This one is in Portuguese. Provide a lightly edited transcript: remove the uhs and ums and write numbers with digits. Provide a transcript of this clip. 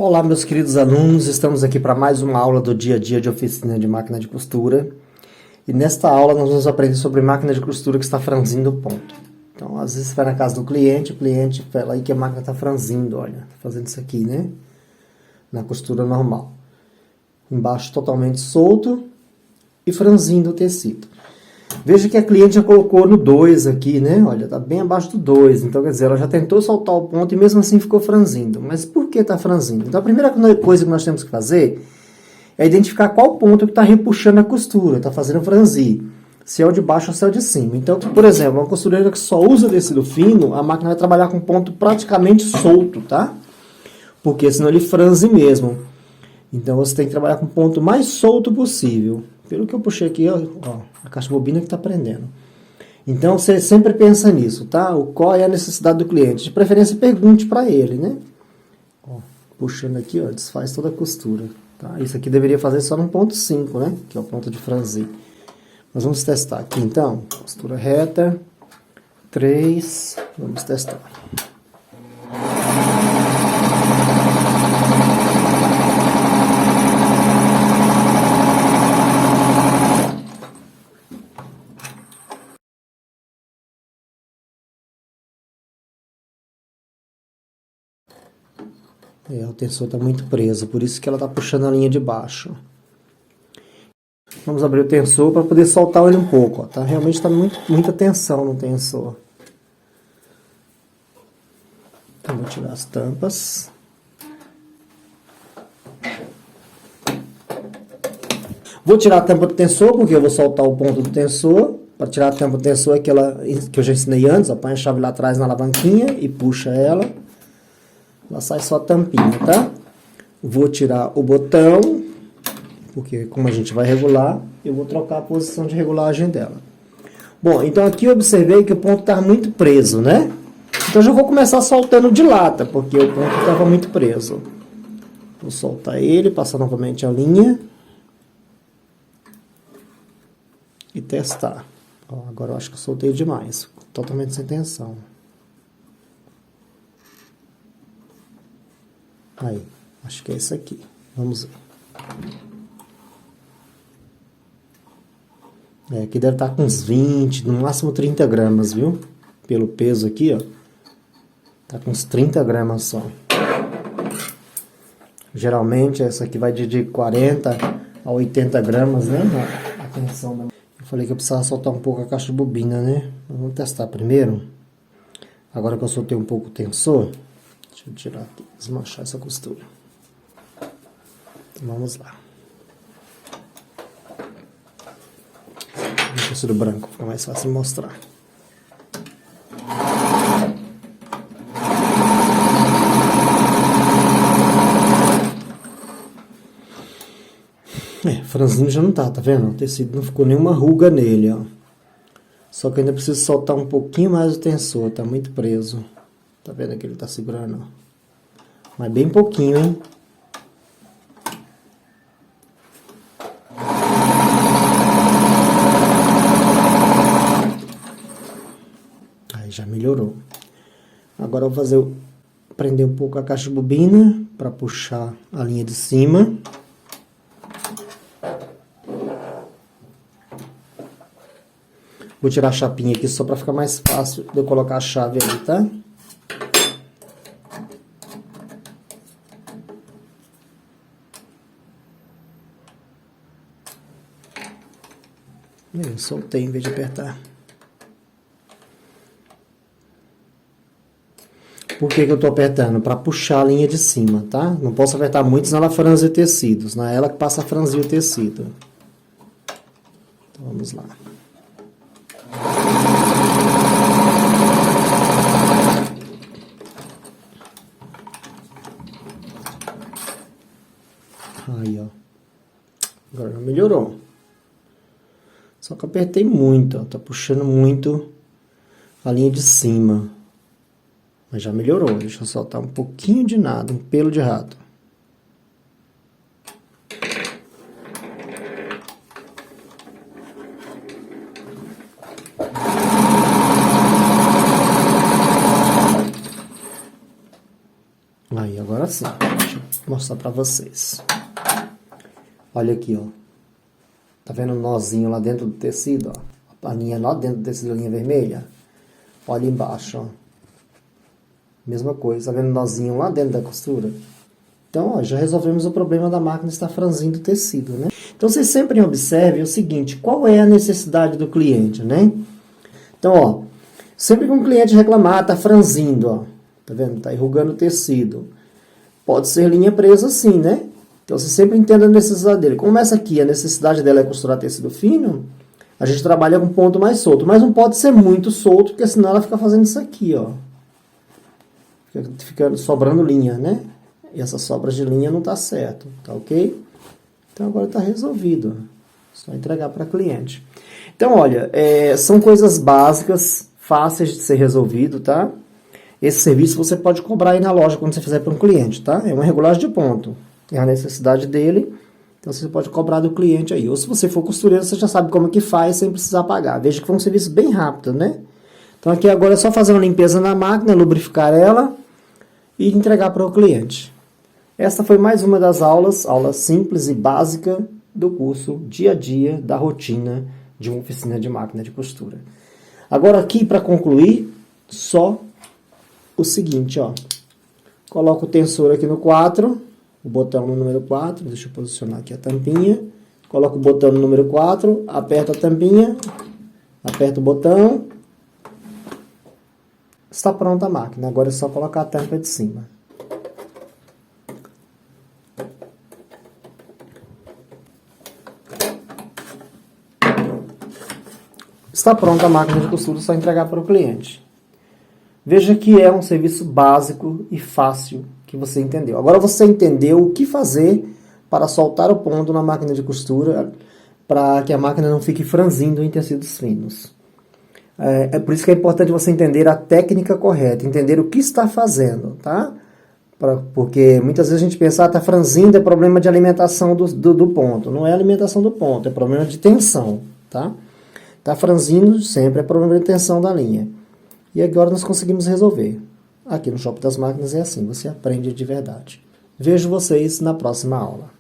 Olá, meus queridos alunos, estamos aqui para mais uma aula do dia a dia de oficina de máquina de costura. E nesta aula nós vamos aprender sobre máquina de costura que está franzindo o ponto. Então, às vezes você vai na casa do cliente, o cliente fala aí que a máquina está franzindo, olha, tá fazendo isso aqui, né? Na costura normal. Embaixo totalmente solto e franzindo o tecido. Veja que a cliente já colocou no 2 aqui, né? Olha, tá bem abaixo do 2. Então, quer dizer, ela já tentou soltar o ponto e mesmo assim ficou franzindo. Mas por que tá franzindo? Então, a primeira coisa que nós temos que fazer é identificar qual ponto que está repuxando a costura, está fazendo franzir. Se é o de baixo ou se é o de cima. Então, por exemplo, uma costureira que só usa tecido fino, a máquina vai trabalhar com ponto praticamente solto, tá? Porque senão ele franze mesmo. Então, você tem que trabalhar com o ponto mais solto possível. Pelo que eu puxei aqui, ó, a caixa bobina que está prendendo. Então, você sempre pensa nisso, tá? Qual é a necessidade do cliente? De preferência, pergunte para ele, né? Ó, puxando aqui, ó, desfaz toda a costura. Tá? Isso aqui deveria fazer só no ponto 5, né? Que é o ponto de franzir. Nós vamos testar aqui, então. Costura reta. 3. Vamos testar. O tensor está muito preso, por isso que ela está puxando a linha de baixo. Vamos abrir o tensor para poder soltar ele um pouco. Ó. Tá? Realmente está muita tensão no tensor. Então, vou tirar as tampas. Vou tirar a tampa do tensor, porque eu vou soltar o ponto do tensor. Para tirar a tampa do tensor, aquela que eu já ensinei antes. Ó, põe a chave lá atrás na alavanquinha e puxa ela. Ela sai só a tampinha, tá? Vou tirar o botão, porque como a gente vai regular, eu vou trocar a posição de regulagem dela. Bom, então aqui eu observei que o ponto está muito preso, né? Então já vou começar soltando de lata, porque o ponto estava muito preso. Vou soltar ele, passar novamente a linha. E testar. Ó, agora eu acho que eu soltei demais, totalmente sem tensão. Aí, acho que é esse aqui. Vamos ver. Aqui deve estar com uns 20, no máximo 30 gramas, viu? Pelo peso aqui, ó. Tá com uns 30 gramas só. Geralmente, essa aqui vai de 40 a 80 gramas, né? A tensão da... Eu falei que eu precisava soltar um pouco a caixa de bobina, né? Vamos testar primeiro. Agora que eu soltei um pouco o tensor... Deixa eu tirar aqui, desmanchar essa costura. Então, vamos lá. Vou tecido branco, fica mais fácil de mostrar. Franzinho já não tá vendo? O tecido não ficou nenhuma ruga nele, ó. Só que ainda preciso soltar um pouquinho mais o tensor, tá muito preso. Tá vendo que ele tá segurando, ó. Mas bem pouquinho, hein? Aí já melhorou. Agora eu vou fazer, prender um pouco a caixa de bobina para puxar a linha de cima. Vou tirar a chapinha aqui só para ficar mais fácil de eu colocar a chave ali, tá? Eu soltei em vez de apertar. Por que eu estou apertando? Para puxar a linha de cima, tá? Não posso apertar muito, senão ela franze o tecido. Senão é ela que passa a franzir o tecido. Então, vamos lá. Aí, ó. Agora já melhorou. Só que eu apertei muito, ó. Tá puxando muito a linha de cima. Mas já melhorou. Deixa eu soltar um pouquinho de nada, um pelo de rato. assim. Deixa eu mostrar pra vocês. Olha aqui, ó. Tá vendo o nozinho lá dentro do tecido, ó? A linha lá dentro do tecido, a linha vermelha. Olha embaixo, ó. Mesma coisa, tá vendo o nozinho lá dentro da costura? Então, ó, já resolvemos o problema da máquina estar franzindo o tecido, né? Então, vocês sempre observem o seguinte, qual é a necessidade do cliente, né? Então, ó, sempre que um cliente reclamar, tá franzindo, ó. Tá vendo? Tá enrugando o tecido. Pode ser linha presa sim, né? Então, você sempre entenda a necessidade dele. Como essa aqui, a necessidade dela é costurar tecido fino, a gente trabalha com ponto mais solto. Mas não pode ser muito solto, porque senão ela fica fazendo isso aqui, ó. Fica sobrando linha, né? E essas sobras de linha não tá certo, tá ok? Então, agora tá resolvido. Só entregar para cliente. Então, olha, são coisas básicas, fáceis de ser resolvido, tá? Esse serviço você pode cobrar aí na loja quando você fizer para um cliente, tá? É uma regulagem de ponto. É a necessidade dele, então você pode cobrar do cliente aí. Ou se você for costureiro, você já sabe como é que faz sem precisar pagar. Veja que foi um serviço bem rápido, né? Então aqui agora é só fazer uma limpeza na máquina, lubrificar ela e entregar para o cliente. Esta foi mais uma das aulas, aula simples e básica do curso Dia a Dia da Rotina de uma Oficina de Máquina de Costura. Agora aqui, para concluir, só o seguinte, ó. Coloco o tensor aqui no 4, o botão no número 4, deixa eu posicionar aqui a tampinha. Coloco o botão no número 4, aperto a tampinha, aperto o botão. Está pronta a máquina, agora é só colocar a tampa de cima. Está pronta a máquina de costura, só entregar para o cliente. Veja que é um serviço básico e fácil que você entendeu. Agora você entendeu o que fazer para soltar o ponto na máquina de costura para que a máquina não fique franzindo em tecidos finos. É por isso que é importante você entender a técnica correta, entender o que está fazendo, tá? Porque muitas vezes a gente pensa, tá franzindo, é problema de alimentação do ponto. Não é alimentação do ponto, é problema de tensão, tá? Tá franzindo, sempre é problema de tensão da linha. E agora nós conseguimos resolver. Aqui no Shopping das Máquinas é assim, você aprende de verdade. Vejo vocês na próxima aula.